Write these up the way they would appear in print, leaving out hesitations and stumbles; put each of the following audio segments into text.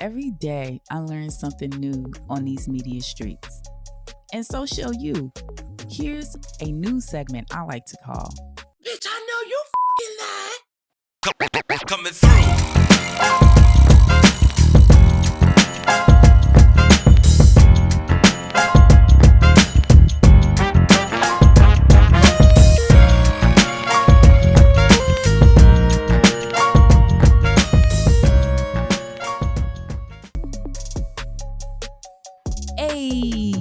Every day I learn something new on these media streets. And so shall you. Here's a new segment I like to call Bitch, I know you fucking lied. Coming through. Hey,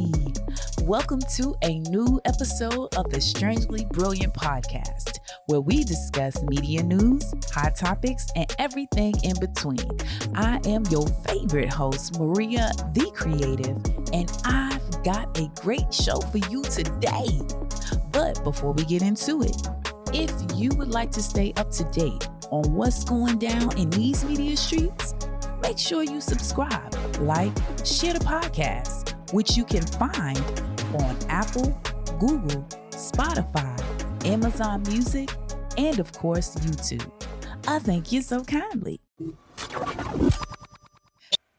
welcome to a new episode of the Strangely Brilliant podcast, where we discuss media news, hot topics, and everything in between. I am your favorite host, Maria the Creative, and I've got a great show for you today. But before we get into it, if you would like to stay up to date on what's going down in these media streets, make sure you subscribe, like, share the podcast, which you can find on Apple, Google, Spotify, Amazon Music, and of course, YouTube. I thank you so kindly.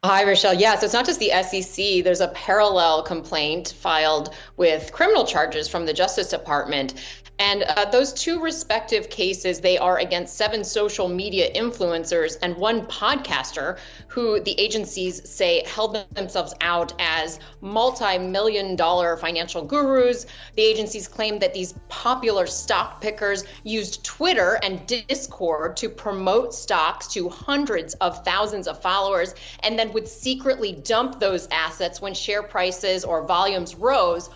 Hi, Rochelle. Yeah, so it's not just the SEC. There's a parallel complaint filed with criminal charges from the Justice Department. And those two respective cases, they are against 7 social media influencers and 1 podcaster who the agencies say held themselves out as multi-million-dollar financial gurus. The agencies claim that these popular stock pickers used Twitter and Discord to promote stocks to hundreds of thousands of followers and then would secretly dump those assets when share prices or volumes rose,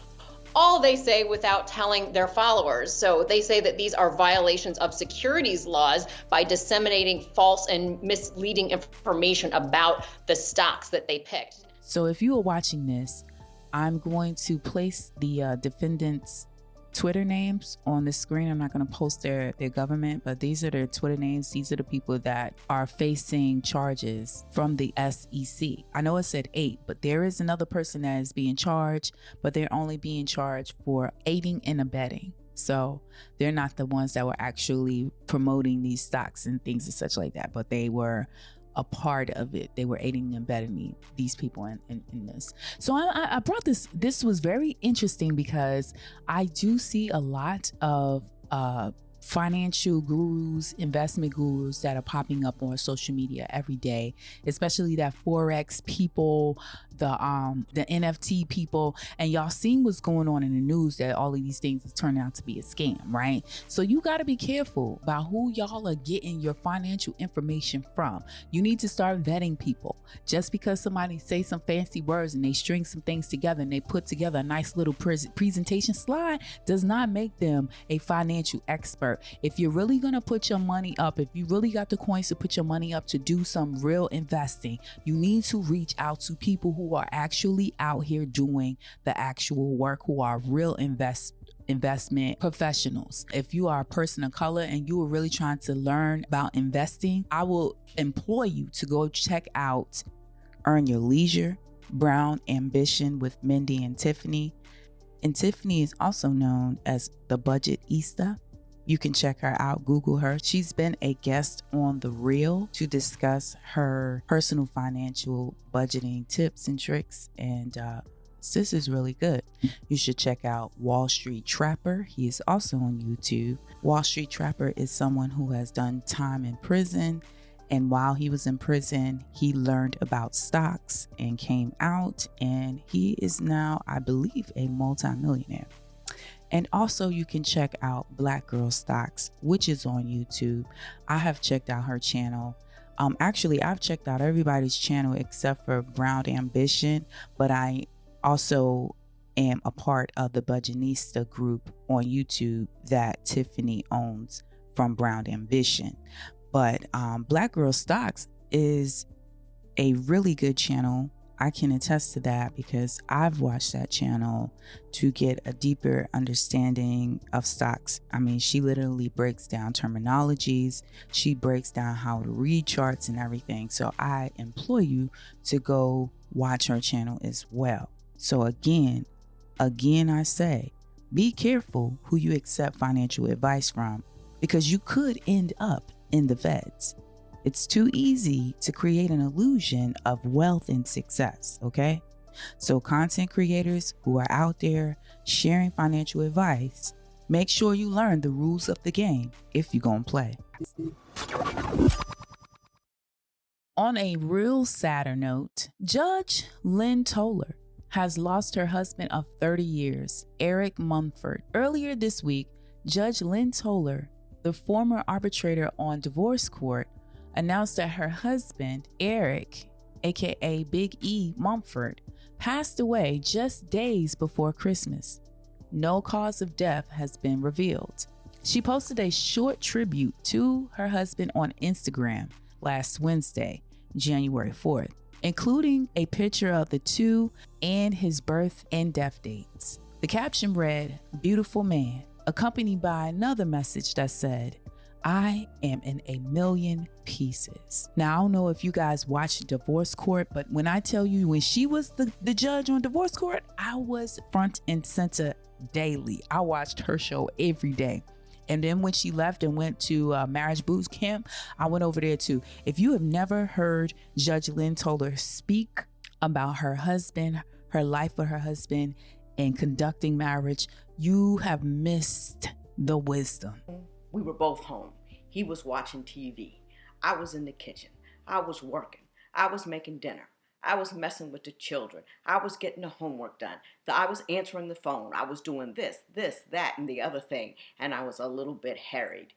all they say without telling their followers. So they say that these are violations of securities laws by disseminating false and misleading information about the stocks that they picked. So if you are watching this, I'm going to place the defendants' Twitter names on the screen. I'm not going to post their government, but these are their Twitter names. These are the people that are facing charges from the SEC. I know it said 8, but there is another person that is being charged, but they're only being charged for aiding and abetting. So they're not the ones that were actually promoting these stocks and things and such like that, but they were a part of it. They were aiding and abetting these people in this. So I brought this was very interesting because I do see a lot of financial gurus, investment gurus that are popping up on social media every day, especially that Forex people, the NFT people, and y'all seen what's going on in the news that all of these things is turning out to be a scam, right? So you got to be careful about who y'all are getting your financial information from. You need to start vetting people. Just because somebody say some fancy words and they string some things together and they put together a nice little presentation slide does not make them a financial expert. If you're really going to put your money up, if you really got the coins to put your money up to do some real investing, you need to reach out to people who are actually out here doing the actual work, who are real investment professionals. If you are a person of color and you are really trying to learn about investing, I will implore you to go check out Earn Your Leisure, Brown Ambition with Mindy and Tiffany. And Tiffany is also known as the Budgetista. You can check her out, Google her. She's been a guest on The Real to discuss her personal financial budgeting tips and tricks. And this is really good. You should check out Wall Street Trapper. He is also on YouTube. Wall Street Trapper is someone who has done time in prison. And while he was in prison, he learned about stocks and came out. And he is now, I believe, a multimillionaire. And also you can check out Black Girl Stocks, which is on YouTube. I have checked out her channel. Actually, I've checked out everybody's channel except for Brown Ambition, but I also am a part of the Budgetista group on YouTube that Tiffany owns from Brown Ambition. But Black Girl Stocks is a really good channel. I can attest to that because I've watched that channel to get a deeper understanding of stocks. I mean, she literally breaks down terminologies. She breaks down how to read charts and everything. So I implore you to go watch her channel as well. So again, I say, be careful who you accept financial advice from, because you could end up in the feds. It's too easy to create an illusion of wealth and success, okay? So content creators who are out there sharing financial advice, make sure you learn the rules of the game if you're gonna play. On a real sadder note, Judge Lynn Toler has lost her husband of 30 years, Eric Mumford. Earlier this week, Judge Lynn Toler, the former arbitrator on divorce court, announced that her husband, Eric, aka Big E Mumford, passed away just days before Christmas. No cause of death has been revealed. She posted a short tribute to her husband on Instagram last Wednesday, January 4th, including a picture of the two and his birth and death dates. The caption read, "Beautiful man," accompanied by another message that said, "I am in a million pieces." Now, I don't know if you guys watch Divorce Court, but when I tell you, when she was the judge on Divorce Court, I was front and center daily. I watched her show every day. And then when she left and went to Marriage Boot Camp, I went over there too. If you have never heard Judge Lynn Toler speak about her husband, her life with her husband, and conducting marriage, you have missed the wisdom. We were both home. He was watching TV. I was in the kitchen. I was working. I was making dinner. I was messing with the children. I was getting the homework done. I was answering the phone. I was doing this, that, and the other thing. And I was a little bit harried.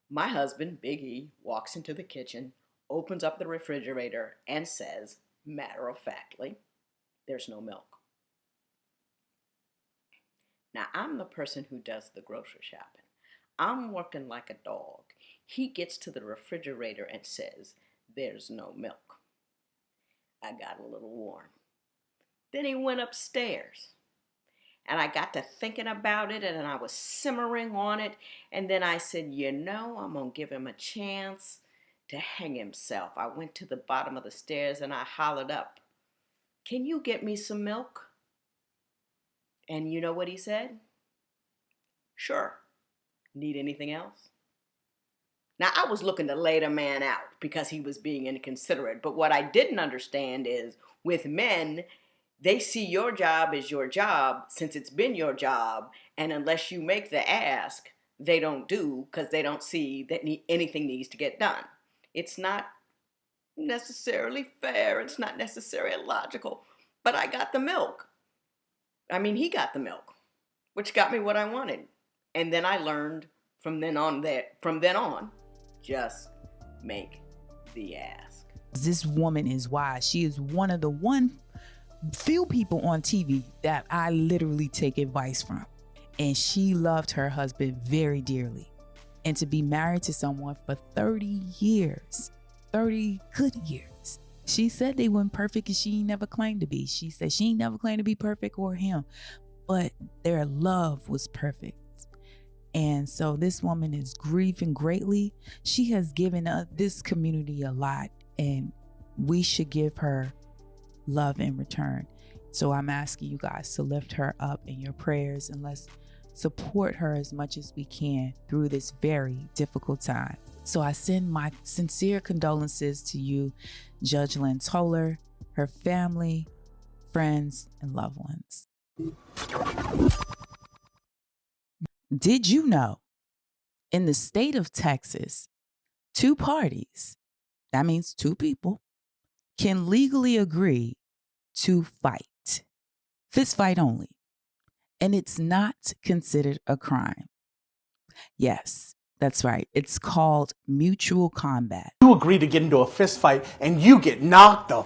My husband, Big E, walks into the kitchen, opens up the refrigerator, and says, matter-of-factly, "There's no milk." Now, I'm the person who does the grocery shopping. I'm working like a dog. He gets to the refrigerator and says, "There's no milk." I got a little warm. Then he went upstairs. And I got to thinking about it, and I was simmering on it. And then I said, I'm going to give him a chance to hang himself. I went to the bottom of the stairs and I hollered up, "Can you get me some milk?" And you know what he said? "Sure. Need anything else?" Now, I was looking to lay the man out because he was being inconsiderate. But what I didn't understand is with men, they see your job as your job since it's been your job. And unless you make the ask, they don't do because they don't see that anything needs to get done. It's not necessarily fair. It's not necessarily logical. But I got the milk. He got the milk, which got me what I wanted. And then I learned from then on, just make the ask. This woman is wise. She is one of the few people on TV that I literally take advice from. And she loved her husband very dearly. And to be married to someone for 30 years, 30 good years. She said they weren't perfect and she never claimed to be. She said she never claimed to be perfect or him, but their love was perfect. And so this woman is grieving greatly. She has given this community a lot, and we should give her love in return. So I'm asking you guys to lift her up in your prayers, and let's support her as much as we can through this very difficult time. So I send my sincere condolences to you, Judge Lynn Toler, her family, friends, and loved ones. Did you know in the state of Texas, two parties, that means two people, can legally agree to fight, fist fight only, and it's not considered a crime? Yes, that's right. It's called mutual combat. You agree to get into a fist fight and you get knocked the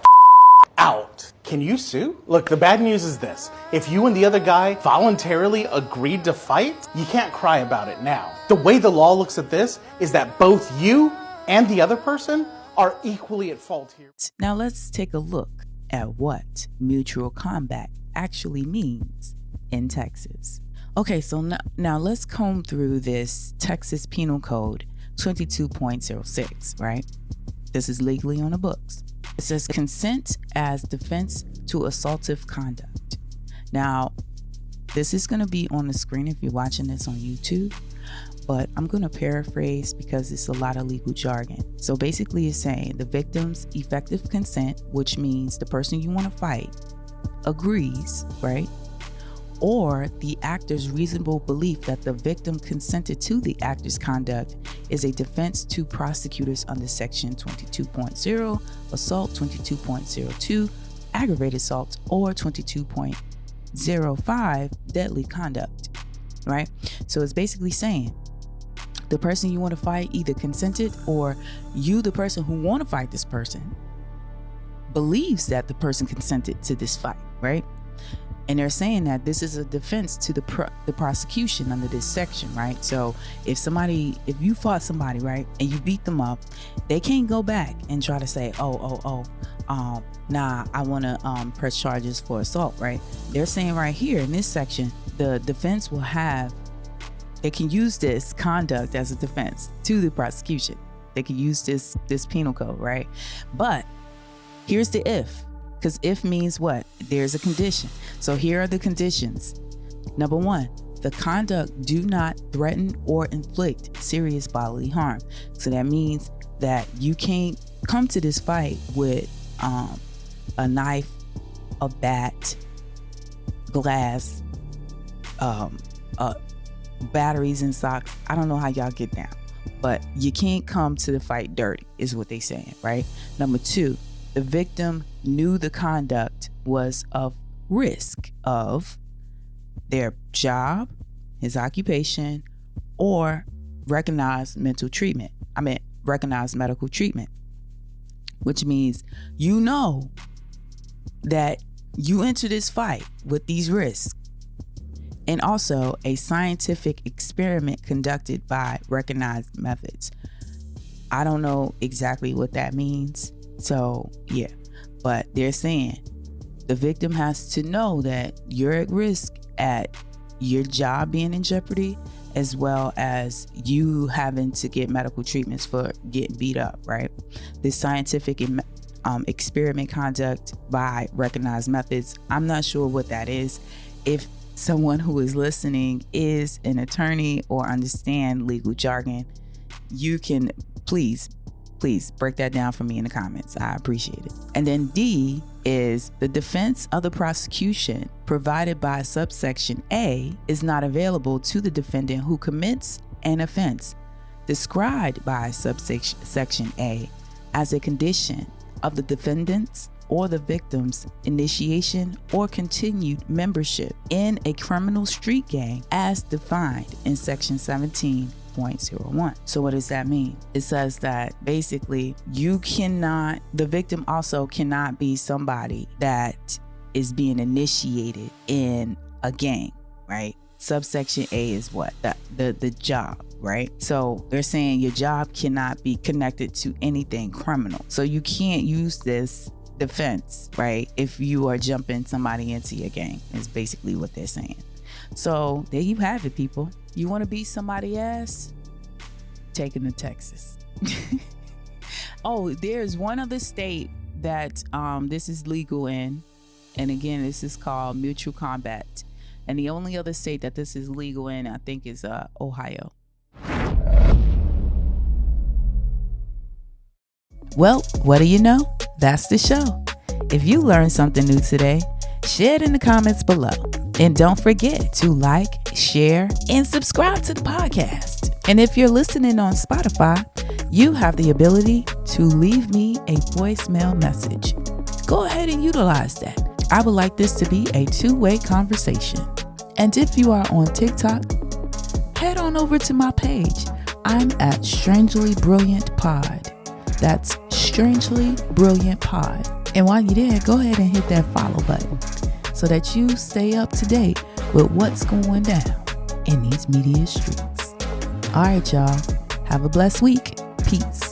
out. Can you sue? Look, the bad news is this. If you and the other guy voluntarily agreed to fight, you can't cry about it now. The way the law looks at this is that both you and the other person are equally at fault here. Now let's take a look at what mutual combat actually means in Texas. Okay, so now let's comb through this Texas Penal Code 22.06, right? This is legally on the books. It says consent as defense to assaultive conduct. Now, this is going to be on the screen if you're watching this on YouTube, but I'm going to paraphrase because it's a lot of legal jargon. So basically it's saying the victim's effective consent, which means the person you want to fight agrees, right? Or the actor's reasonable belief that the victim consented to the actor's conduct is a defense to prosecutors under section 22.0, assault 22.02, aggravated assault, or 22.05, deadly conduct, right? So it's basically saying the person you want to fight either consented, or you, the person who want to fight this person, believes that the person consented to this fight, right? And they're saying that this is a defense to the prosecution under this section, right? So if you fought somebody, right, and you beat them up, they can't go back and try to say, nah, I want to press charges for assault, right? They're saying right here in this section, the defense they can use this conduct as a defense to the prosecution. They can use this penal code, right? But here's the if. Because if means what? There's a condition. So here are the conditions. Number 1, the conduct do not threaten or inflict serious bodily harm. So that means that you can't come to this fight with a knife, a bat, glass, batteries and socks. I don't know how y'all get down, but you can't come to the fight dirty is what they saying, right? Number 2, the victim knew the conduct was of risk of their job, his occupation, or recognized medical treatment, which means you know that you enter this fight with these risks. And also a scientific experiment conducted by recognized methods. I don't know exactly what that means. So yeah, but they're saying the victim has to know that you're at risk at your job being in jeopardy, as well as you having to get medical treatments for getting beat up, right? This scientific experiment conduct by recognized methods, I'm not sure what that is. If someone who is listening is an attorney or understand legal jargon, you can please break that down for me in the comments. I appreciate it. And then D is the defense of the prosecution provided by subsection A is not available to the defendant who commits an offense described by subsection A as a condition of the defendant's or the victim's initiation or continued membership in a criminal street gang as defined in section 17.01. So what does that mean? It says that basically the victim also cannot be somebody that is being initiated in a gang, right? Subsection A is what? The job, right? So they're saying your job cannot be connected to anything criminal. So you can't use this defense, right, if you are jumping somebody into your gang, is basically what they're saying. So there you have it, people. You want to beat somebody's ass? Take them to Texas. Oh, there's one other state that this is legal in, and again, this is called mutual combat. And the only other state that this is legal in, I think, is Ohio. Well, what do you know? That's the show. If you learned something new today, share it in the comments below. And don't forget to like, share, and subscribe to the podcast. And if you're listening on Spotify, you have the ability to leave me a voicemail message. Go ahead and utilize that. I would like this to be a two-way conversation. And if you are on TikTok, head on over to my page. I'm at Strangely Brilliant Pod. That's Strangely Brilliant Pod. And while you're there, go ahead and hit that follow button so that you stay up to date with what's going down in these media streets. All right, y'all. Have a blessed week. Peace.